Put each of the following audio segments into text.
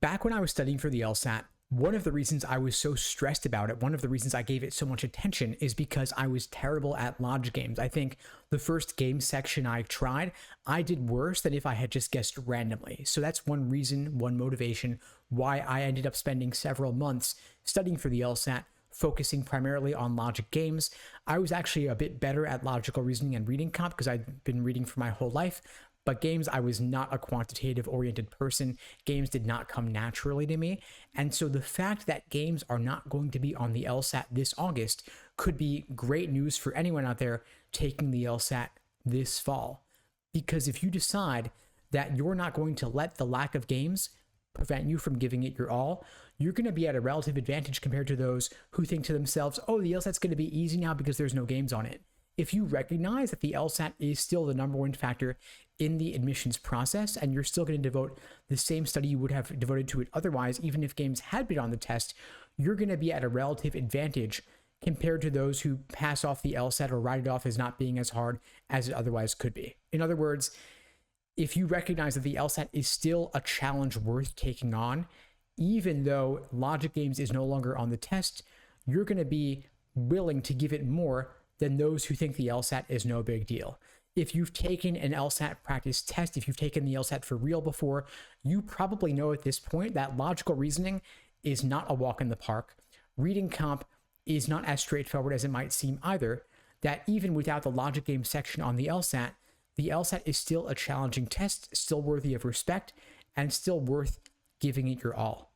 Back when I was studying for the LSAT, one of the reasons I was so stressed about it, one of the reasons I gave it so much attention is because I was terrible at logic games. I think the first game section I tried, I did worse than if I had just guessed randomly. So that's one reason, one motivation why I ended up spending several months studying for the LSAT, focusing primarily on logic games. I was actually a bit better at logical reasoning and reading comp because I'd been reading for my whole life. But games, I was not a quantitative-oriented person. Games did not come naturally to me. And so the fact that games are not going to be on the LSAT this August could be great news for anyone out there taking the LSAT this fall. Because if you decide that you're not going to let the lack of games prevent you from giving it your all, you're going to be at a relative advantage compared to those who think to themselves, oh, the LSAT's going to be easy now because there's no games on it. If you recognize that the LSAT is still the number one factor in the admissions process, and you're still going to devote the same study you would have devoted to it otherwise, even if games had been on the test, you're going to be at a relative advantage compared to those who pass off the LSAT or write it off as not being as hard as it otherwise could be. In other words, if you recognize that the LSAT is still a challenge worth taking on, even though logic games is no longer on the test, you're going to be willing to give it more than those who think the LSAT is no big deal. If you've taken an LSAT practice test, if you've taken the LSAT for real before, you probably know at this point that logical reasoning is not a walk in the park. Reading comp is not as straightforward as it might seem either, that even without the logic game section on the LSAT is still a challenging test, still worthy of respect, and still worth giving it your all.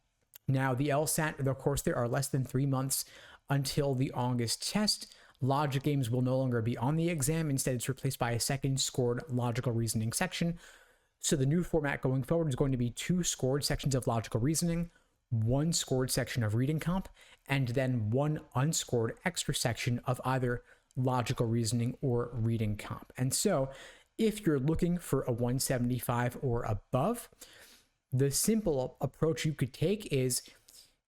Now, the LSAT, of course, there are less than 3 months until the August test. Logic games will no longer be on the exam. Instead, it's replaced by a second scored logical reasoning section. So the new format going forward is going to be 2 scored sections of logical reasoning, 1 scored section of reading comp, and then 1 unscored extra section of either logical reasoning or reading comp. And so if you're looking for a 175 or above, the simple approach you could take is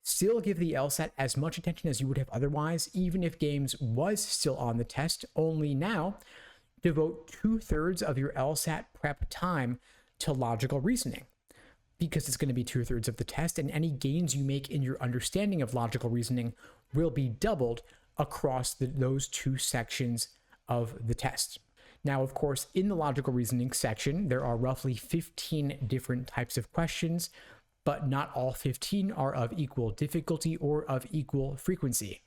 still give the LSAT as much attention as you would have otherwise, even if games was still on the test, only now devote 2/3 of your LSAT prep time to logical reasoning, because it's going to be 2/3 of the test, and any gains you make in your understanding of logical reasoning will be doubled across those 2 sections of the test. Now, of course, in the logical reasoning section, there are roughly 15 different types of questions, but not all 15 are of equal difficulty or of equal frequency.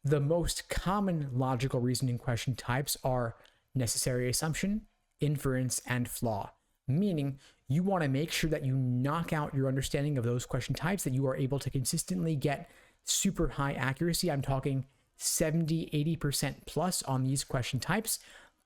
The most common logical reasoning question types are necessary assumption, inference, and flaw, meaning you want to make sure that you knock out your understanding of those question types, that you are able to consistently get super high accuracy. I'm talking 70-80% plus on these question types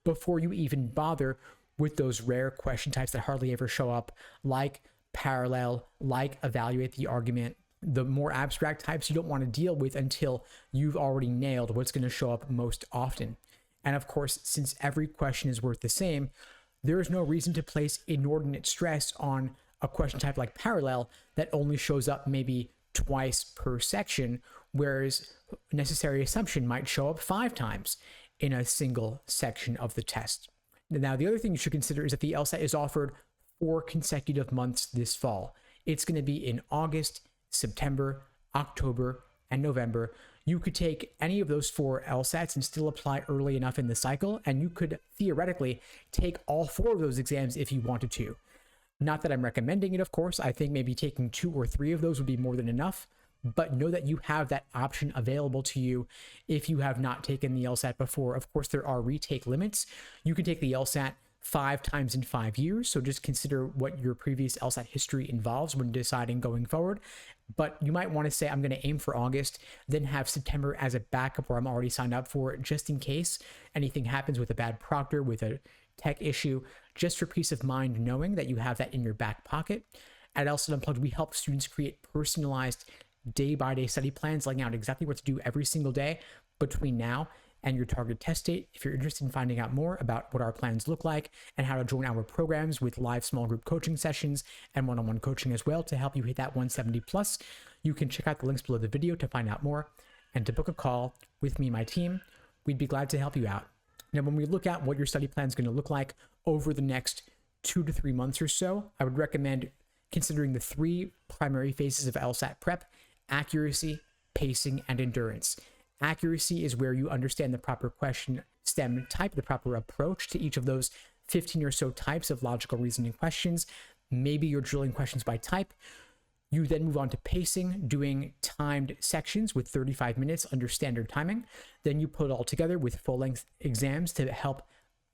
before you even bother with those rare question types that hardly ever show up, like parallel, like evaluate the argument. The more abstract types you don't want to deal with until you've already nailed what's going to show up most often. And of course, since every question is worth the same, there is no reason to place inordinate stress on a question type like parallel that only shows up maybe twice per section, whereas necessary assumption might show up 5 times in a single section of the test. Now, the other thing you should consider is that the LSAT is offered 4 consecutive months this fall. It's going to be in August, September, October, and November. You could take any of those 4 LSATs and still apply early enough in the cycle, and you could theoretically take all 4 of those exams if you wanted to. Not that I'm recommending it, of course. I think maybe taking 2 or 3 of those would be more than enough, but know that you have that option available to you if you have not taken the LSAT before. Of course, there are retake limits. You can take the LSAT 5 times in 5 years, so just consider what your previous LSAT history involves when deciding going forward. But you might want to say, I'm going to aim for August, then have September as a backup where I'm already signed up for it, just in case anything happens with a bad proctor, with a tech issue, just for peace of mind, knowing that you have that in your back pocket. At LSAT Unplugged, we help students create personalized day-by-day study plans, laying out exactly what to do every single day between now and your target test date. If you're interested in finding out more about what our plans look like and how to join our programs with live small group coaching sessions and one-on-one coaching as well to help you hit that 170 plus, you can check out the links below the video to find out more and to book a call with me and my team. We'd be glad to help you out. Now, when we look at what your study plan is going to look like over the next 2 to 3 months or so, I would recommend considering the three primary phases of LSAT prep: accuracy, pacing, and endurance. Accuracy is where you understand the proper question stem type, the proper approach to each of those 15 or so types of logical reasoning questions. Maybe you're drilling questions by type. You then move on to pacing, doing timed sections with 35 minutes under standard timing. Then you put it all together with full-length exams to help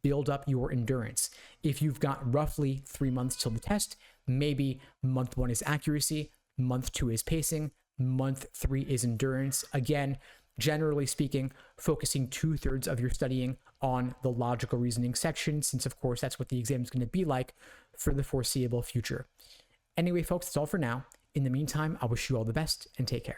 build up your endurance. If you've got roughly 3 months till the test, maybe month 1 is accuracy, month 2 is pacing, month 3 is endurance. Again, generally speaking, focusing 2/3 of your studying on the logical reasoning section, since of course that's what the exam is going to be like for the foreseeable future. Anyway, folks, that's all for now. In the meantime, I wish you all the best and take care.